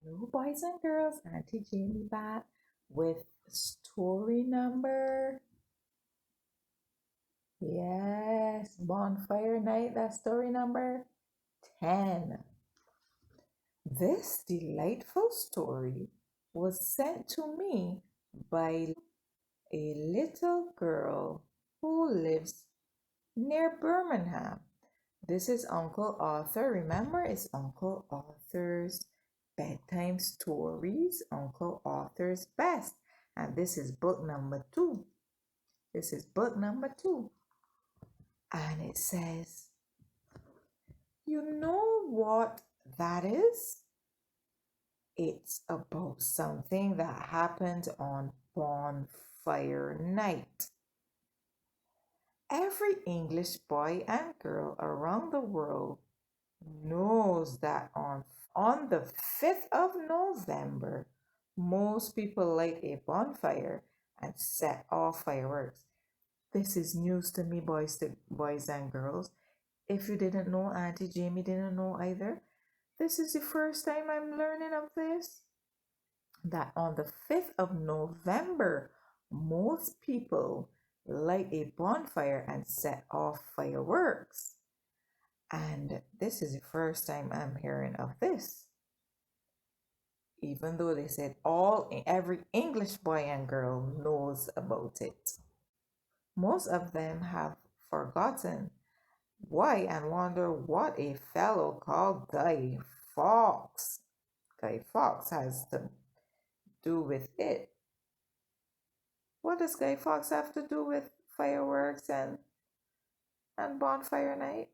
Hello, boys and girls. Auntie Jamie back with story number, yes, Bonfire Night. That's story number 10. This delightful story was sent to me by a little girl who lives near Birmingham. This is Uncle Arthur. Remember, it's Uncle Arthur's bedtime stories, Uncle Arthur's best. And this is book number 2. This is book number 2. And it says, you know what that is? It's about something that happened on Bonfire Night. Every English boy and girl around the world knows that on the 5th of November, most people light a bonfire and set off fireworks. This is news to me, boys and girls. If you didn't know, Auntie Jamie didn't know either. This is the first time I'm learning of this. That on the 5th of November, most people light a bonfire and set off fireworks. And this is the first time I'm hearing of this. Even though they said every English boy and girl knows about it. Most of them have forgotten why and wonder what a fellow called Guy Fawkes has to do with it. What does Guy Fawkes have to do with fireworks and bonfire night?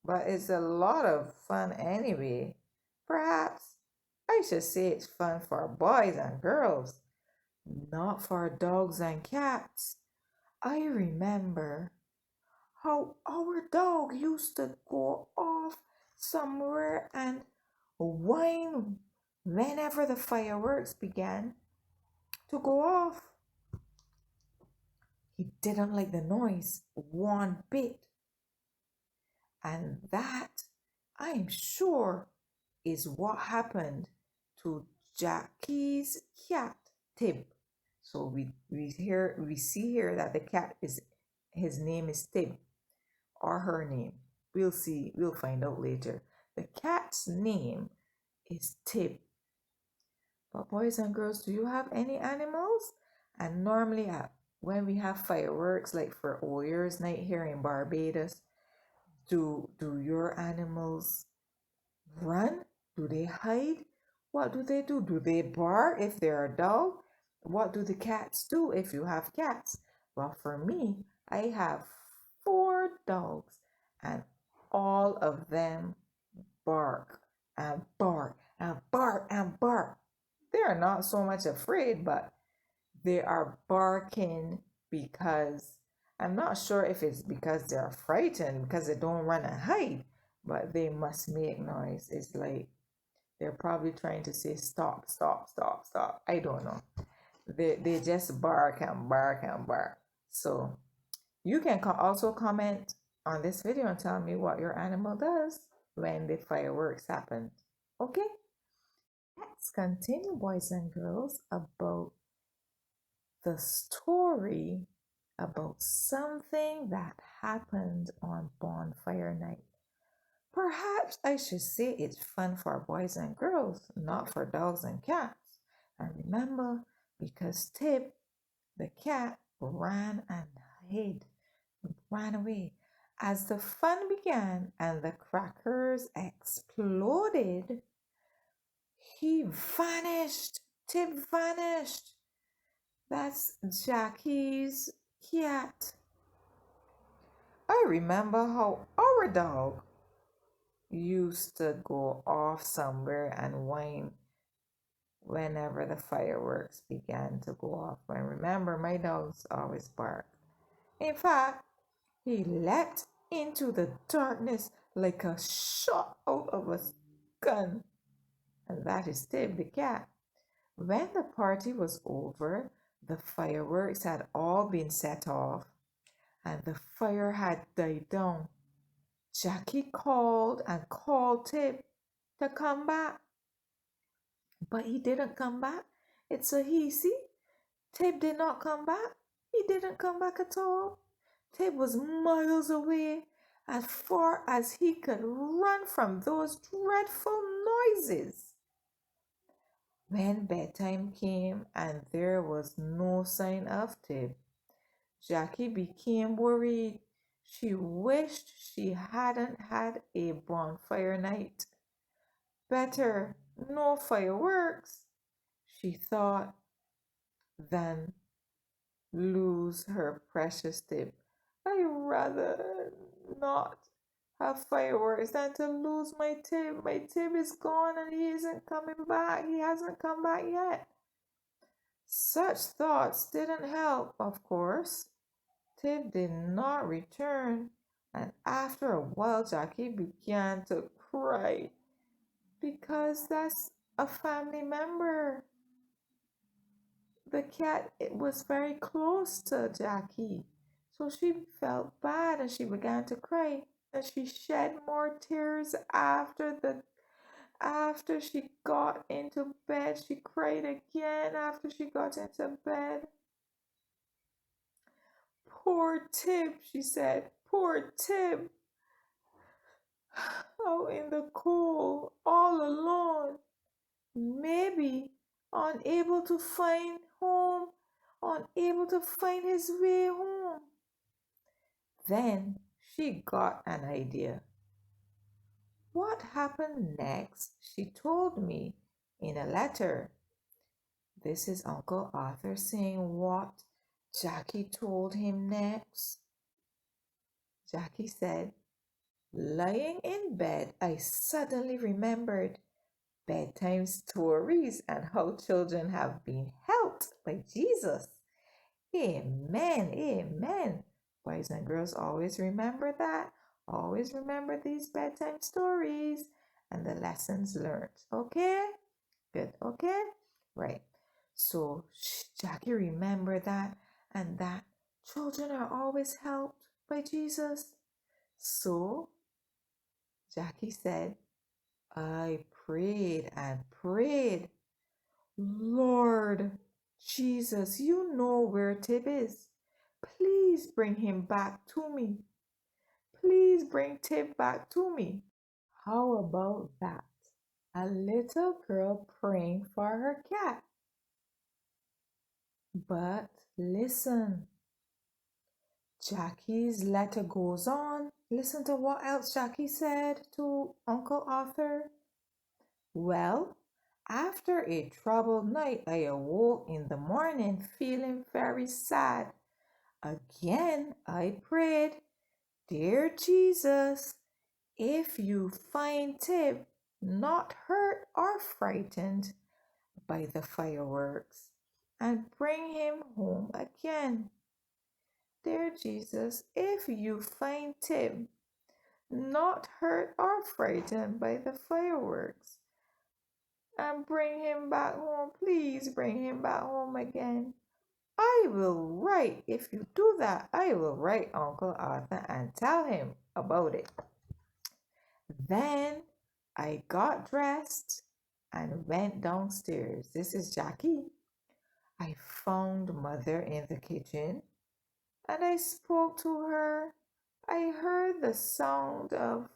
But it's a lot of fun anyway. Perhaps I should say it's fun for boys and girls, not for dogs and cats. I remember how our dog used to go off somewhere and whine whenever the fireworks began to go off. He didn't like the noise one bit. And that, I'm sure, is what happened to Jackie's cat, Tib. So we see here that the cat is his name is Tib, or her name. We'll see, we'll find out later. The cat's name is Tib. But boys and girls, do you have any animals? And normally when we have fireworks, like for Old Year's Night here in Barbados, do your animals run? Do they hide? What do they do? Do they bark if they're a dog? What do the cats do if you have cats? Well, for me, I have 4 dogs, and all of them bark and bark and bark and bark. They are not so much afraid, but they are barking because I'm not sure if it's because they're frightened because they don't run and hide, but they must make noise. It's like they're probably trying to say stop, stop, stop, stop. I don't know. They just bark and bark and bark. So you can also comment on this video and tell me what your animal does when the fireworks happen. Okay? Let's continue, boys and girls, about the story about something that happened on Bonfire Night. Perhaps I should say it's fun for boys and girls, not for dogs and cats. And remember, because Tib, the cat, ran and hid, ran away. As the fun began and the crackers exploded, he vanished. Tib vanished. That's Jackie's cat. I remember how our dog used to go off somewhere and whine whenever the fireworks began to go off. I remember my dogs always bark. In fact, he leapt into the darkness like a shot out of a gun. And that is Tib the cat. When the party was over, the fireworks had all been set off and the fire had died down. Jackie called and called Tib to come back. But he didn't come back. It's a he, see? Tib did not come back. He didn't come back at all. Tib was miles away, as far as he could run from those dreadful noises. When bedtime came and there was no sign of Tib, Jackie became worried. She wished she hadn't had a bonfire night. Better no fireworks, she thought, than lose her precious Tib. I'd rather not have fireworks than to lose my Tib. My Tib is gone and he isn't coming back. He hasn't come back yet. Such thoughts didn't help, of course. Tib did not return, and after a while, Jackie began to cry because that's a family member. The cat, it was very close to Jackie, so she felt bad and she began to cry, and she shed more tears after she got into bed. She cried again after she got into bed. Poor Tib, she said. Poor Tib. Out in the cold, all alone. Maybe unable to find home, unable to find his way home. Then she got an idea. What happened next, she told me in a letter. This is Uncle Arthur saying what Jackie told him next. Jackie said, lying in bed, I suddenly remembered bedtime stories and how children have been helped by Jesus. Amen, amen. Boys and girls, always remember that. Always remember these bedtime stories and the lessons learned. Okay? Good, okay? Right. So Jackie remembered that and that children are always helped by Jesus. So Jackie said, I prayed and prayed. Lord Jesus, you know where Tib is. Please bring him back to me. Please bring Tib back to me. How about that? A little girl praying for her cat. But listen, Jackie's letter goes on. Listen to what else Jackie said to Uncle Arthur. Well, after a troubled night, I awoke in the morning feeling very sad. Again, I prayed, Dear Jesus, if you find Tib not hurt or frightened by the fireworks, and bring him home again. Dear Jesus, if you find Tib not hurt or frightened by the fireworks, and bring him back home, please bring him back home again. I will write, if you do that, I will write Uncle Arthur and tell him about it. Then I got dressed and went downstairs. This is Jackie. I found Mother in the kitchen and I spoke to her. I heard the sound of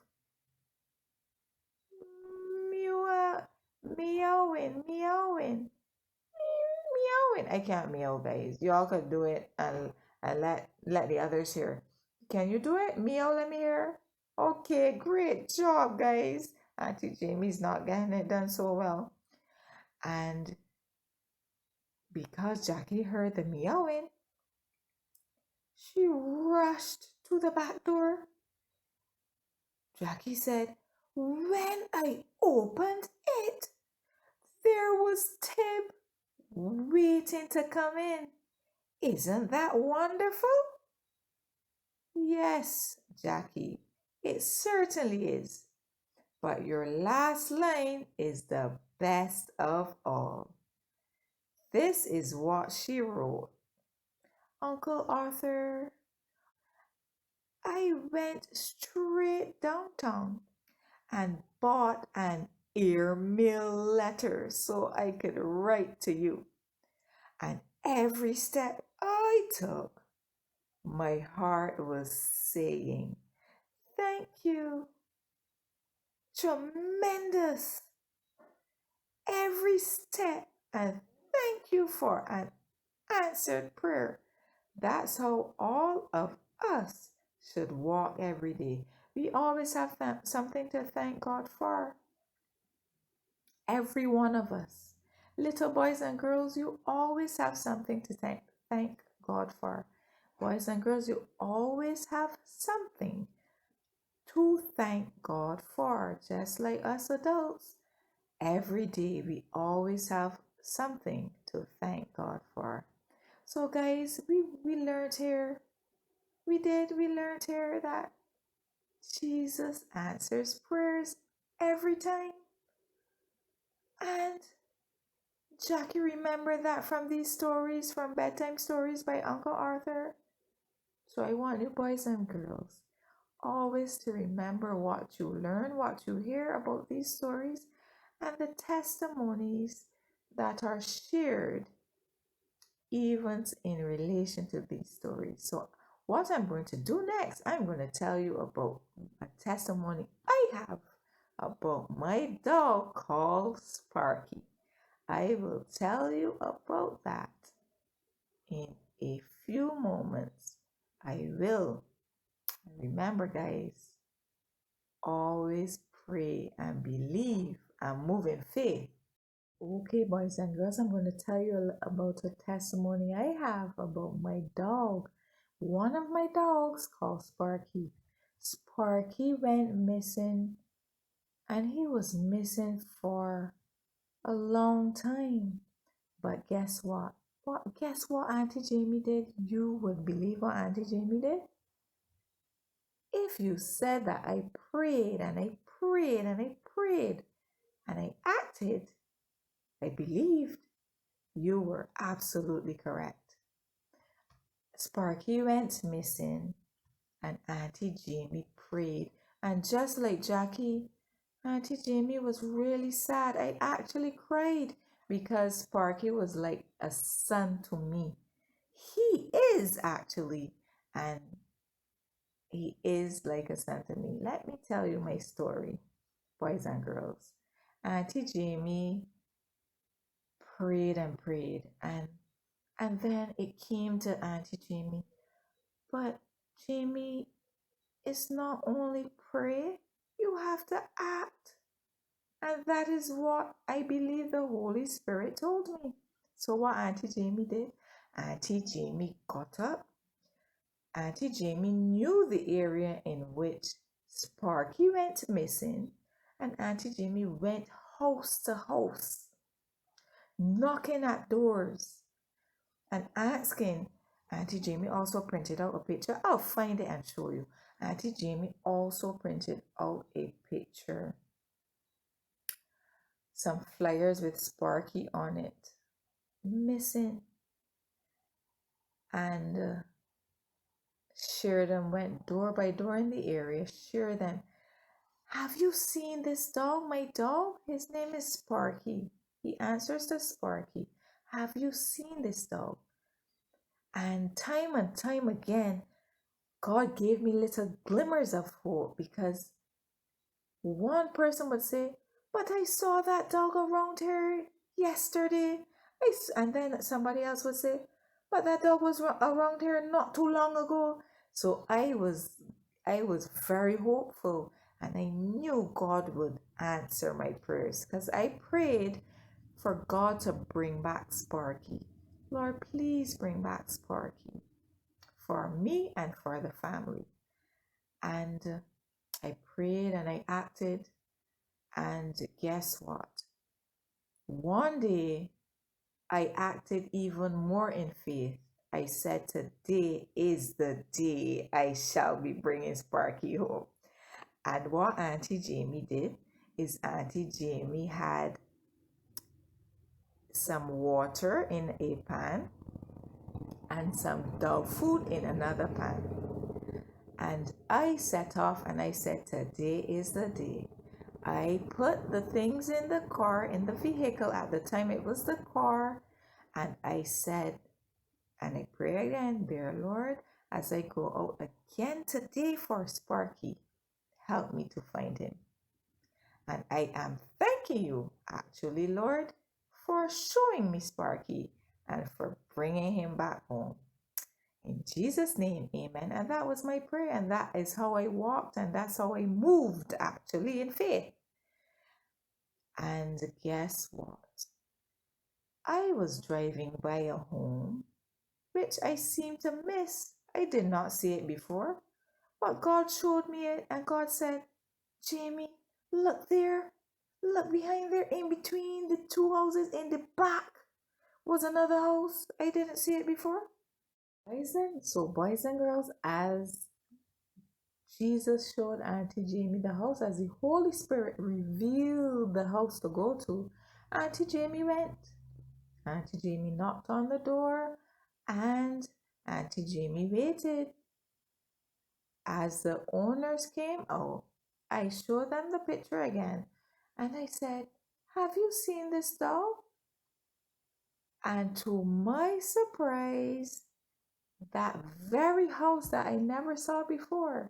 meowing, meowing, meowing. I can't meow, guys. Y'all could do it and let the others hear. Can you do it? Meow, let me hear. Okay, great job, guys. Auntie Jamie's not getting it done so well. And because Jackie heard the meowing, she rushed to the back door. Jackie said, when I opened it, there was Tib waiting to come in. Isn't that wonderful? Yes, Jackie, it certainly is. But your last line is the best of all. This is what she wrote. Uncle Arthur, I went straight downtown and bought an airmail letters so I could write to you. And every step I took, my heart was saying, thank you, tremendous, every step, and thank you for an answered prayer. That's how all of us should walk every day. We always have something to thank God for. Every one of us. Little boys and girls, you always have something to thank God for. Boys and girls, you always have something to thank God for. Just like us adults, every day we always have something to thank God for. So guys, we learned here. We learned here that Jesus answers prayers every time. And Jackie remembered that from these stories, from bedtime stories by Uncle Arthur. So I want you boys and girls always to remember what you learn, what you hear about these stories, and the testimonies that are shared even in relation to these stories. So what I'm going to do next, I'm going to tell you about a testimony I have about my dog called Sparky. I will tell you about that in a few moments. I will. Remember, guys, always pray and believe and move in faith. Okay, boys and girls, I'm going to tell you about a testimony I have about my dog. One of my dogs called Sparky. Sparky went missing, and he was missing for a long time. But guess what? Guess what Auntie Jamie did? You would believe what Auntie Jamie did? If you said that I prayed and I prayed and I prayed and I acted, I believed, you were absolutely correct. Sparky went missing and Auntie Jamie prayed. And just like Jackie, Auntie Jamie was really sad. I actually cried because Sparky was like a son to me. He is actually, and he is like a son to me. Let me tell you my story, boys and girls. Auntie Jamie prayed and prayed, and then it came to Auntie Jamie. But Jamie, it's not only pray, you have to act. And that is what I believe the Holy Spirit told me. So what Auntie Jamie did, Auntie Jamie got up. Auntie Jamie knew the area in which Sparky went missing, and Auntie Jamie went house to house, knocking at doors and asking. Auntie Jamie also printed out a picture. I'll find it and show you. Auntie Jamie also printed out a picture, some flyers with Sparky on it, missing, and shared them, went door by door in the area, shared them. Have you seen this dog? My dog? His name is Sparky. He answers to Sparky. Have you seen this dog? And time again, God gave me little glimmers of hope, because one person would say, but I saw that dog around here yesterday. And then somebody else would say, but that dog was around here not too long ago. So I was very hopeful, and I knew God would answer my prayers, because I prayed for God to bring back Sparky. Lord, please bring back Sparky for me and for the family. And I prayed and I acted, and guess what? One day I acted even more in faith. I said, today is the day I shall be bringing Sparky home. And what Auntie Jamie did is Auntie Jamie had some water in a pan and some dog food in another pan. And I set off and I said, today is the day I put the things in the car, in the vehicle. At the time, it was the car. And I said, and I pray again, dear Lord, as I go out again today for Sparky, help me to find him. And I am thanking you, actually, Lord, for showing me Sparky and for bringing him back home. In Jesus' name, amen. And that was my prayer, and that is how I walked, and that's how I moved, actually, in faith. And guess what? I was driving by a home which I seemed to miss. I did not see it before, but God showed me it, and God said, Jamie, look there. Look behind there, in between the two houses in the back was another house. I didn't see it before. Boys and girls, as Jesus showed Auntie Jamie the house, as the Holy Spirit revealed the house to go to, Auntie Jamie went. Auntie Jamie knocked on the door, and Auntie Jamie waited. As the owners came out, I showed them the picture again, and I said, have you seen this dog? And to my surprise, that very house that I never saw before,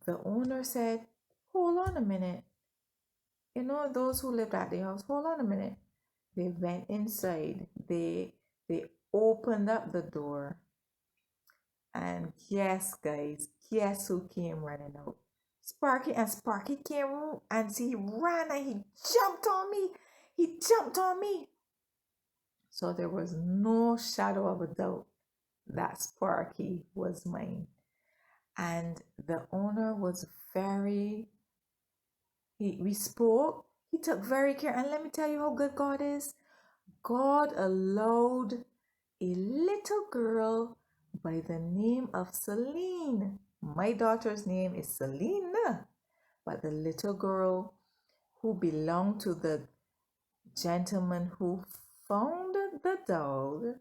the owner said, hold on a minute. You know, those who lived at the house, hold on a minute. They went inside. They opened up the door. And guess, guys, guess who came running out? Sparky. And Sparky came and he ran and he jumped on me. He jumped on me. So there was no shadow of a doubt that Sparky was mine. And the owner was we spoke. He took very care. And let me tell you how good God is. God allowed a little girl by the name of Celine. My daughter's name is Selena, but the little girl who belonged to the gentleman who found the dog,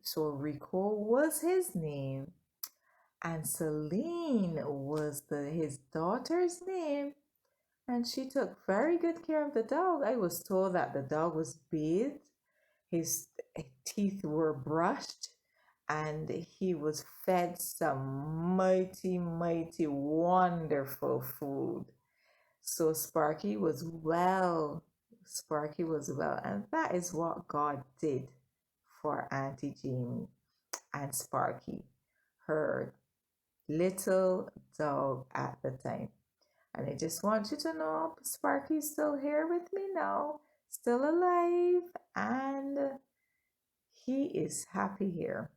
so Rico was his name, and Celine was his daughter's name, and she took very good care of the dog. I was told that the dog was bathed, his teeth were brushed, and he was fed some mighty, mighty, wonderful food. So Sparky was well. Sparky was well. And that is what God did for Auntie Jamie and Sparky, her little dog at the time. And I just want you to know Sparky's still here with me now, still alive, and he is happy here.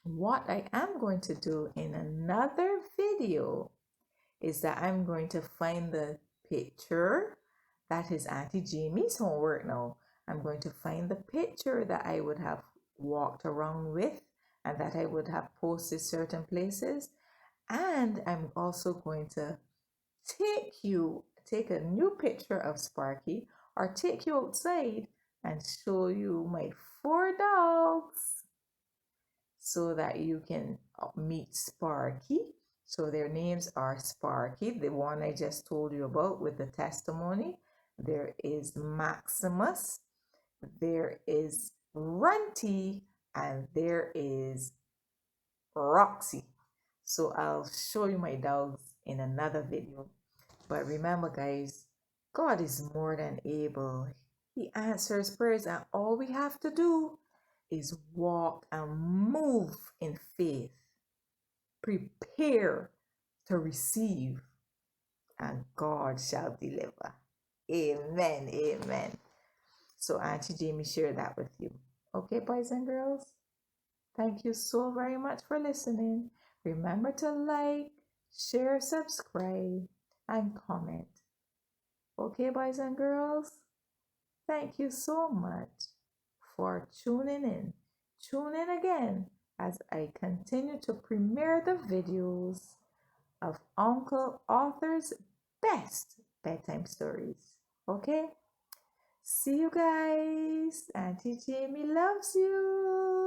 What I am going to do in another video is that I'm going to find the picture that is Auntie Jamie's homework now. I'm going to find the picture that I would have walked around with and that I would have posted certain places. And I'm also going to take a new picture of Sparky or take you outside and show you my 4 dogs so that you can meet Sparky. So their names are Sparky, the one I just told you about with the testimony. There is Maximus, there is Runty, and there is Roxy. So I'll show you my dogs in another video. But remember, guys, God is more than able. He answers prayers, and all we have to do is walk and move in faith. Prepare to receive, and God shall deliver. Amen. Amen. So Auntie Jamie shared that with you. Okay, boys and girls? Thank you so very much for listening. Remember to like, share, subscribe, and comment. Okay, boys and girls? Thank you so much for tuning in. Tune in again as I continue to premiere the videos of Uncle Arthur's best bedtime stories. Okay? See you guys. Auntie Jamie loves you.